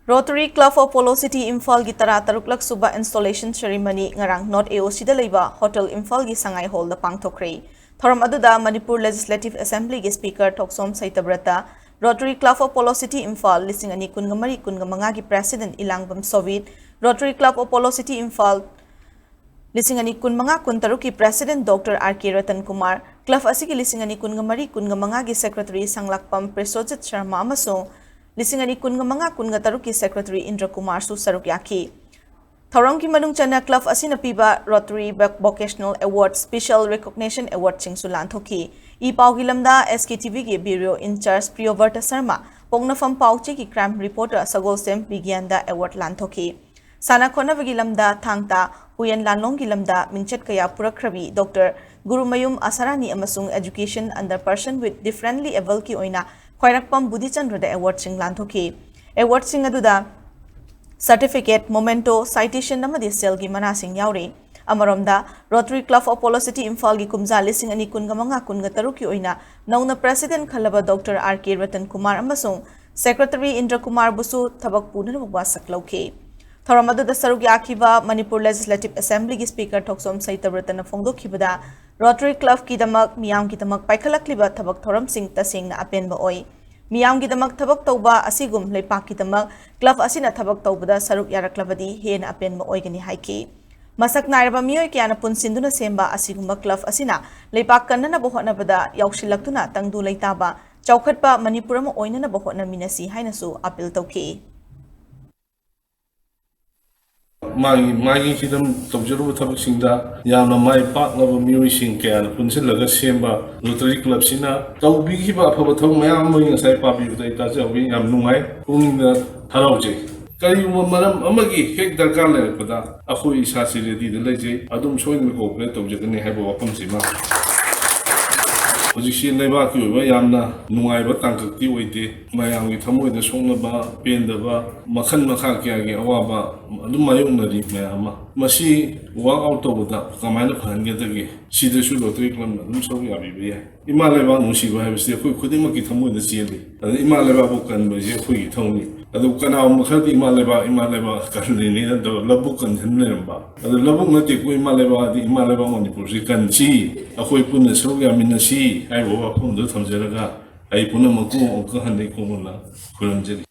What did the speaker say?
Rotary Club of Polo City Imphal gi tara taruklak suba installation ceremony ngarang North AOC da leiba Hotel Imphal gi sangai hall da pangthokre. Thoram aduda Manipur Legislative Assembly gi Speaker Thoksom Saitabrata, Rotary Club of Polo City Imphal lising ani kungamari kungamanga gi President Ilangbam Sovit, Rotary Club of Polo City Imphal lising ani kunmanga kuntaruk ki President Dr. R.K. Ratan Kumar, Club asigi lising ani kungamari kungamanga gi Secretary Sanglakpam Presojit Sharma amasong lising ani kungamanga kungataruk ki Secretary Indra Kumar su saruk yaki. Thorong ki manung chana club asina piba Rotary Vocational Award Special Recognition Award chingsu Lanthokkhre. I pau ki lamda SKTV ki Bureau in charge Priyobarta Sharma pongnafam pauche ki crime reporter Sagol Sem Vigyanda Award Lanthokkhre. Sana khona bagi lamda thangta huyan lanlong ki lamda mingchat kaya purakrabi Dr. Gurumayum Asarani amasung education under person with differently able ki oina Khairakpam Budichandra da award sing Lanthokkhre. Award sing aduda certificate, memento, citation namadi sel gi mana sing yaure. Amaromda Rotary Club of Polo City Imphal gi kumza lising ani kungamanga kunga taruki oina nauna President Khalaba Dr. R.K. Ratan Kumar amasung Secretary Indra Kumar busu thabak punar wasak lauke. Thoramadu da saruk yakiba Manipur Legislative Assembly gi Speaker Thoksom Saitabrata Fongdokhibada Rotary Club ki damak miyam ki damak paikhalakliba thabak thoram sing tasing na apenba oi. Miyam ki damak thabak tauba asigum leipak ki damak club asina thabak taubada saruk yaraklabadi hen apenba oi gani haiki. Masak nairaba miyoy kya na punsinduna semba asigumba club asina leipak kanna na bohot na bada yaukshilagtuna tangdu leitaba chaukhatpa Manipurama oina na bohot na minasi hainasu apil tauke. Magi hidam tawjaru thabak singda yamna mai pak ngaba miwi sing kya punsilaga semba Rotary Club sina tawbi hiba phaba thong mayam mo ngasai pabi dai ta jawi yam nungai pungna harauje kari maram amagi hek darkar le pada akhoi isa se ready de leje adum soin me cooperate tawjagani haiba wapam sima Ojiksi leba ki oiba yamna nungaiba tangkakti oide mayamgi thamoida songnaba pendaba makhan makha kya gi awaba adum mayongnari mayama masi work out tawda kamaina phangedagi sidasu Rotary Club adum sobi abibe ya ima leba nusiba haibse khoi khudima ki thamoida cheli adu ima leba bokan baje khoi thongni adu kana makhadi ima leba kanni adu labu kan hanneramba adu labu ngati ko ima leba Manipur si kanchi akhoi punna sobi aminasi ai wo phongdo thamjaraga ai punna maku onka hanne ko mona khuramjeri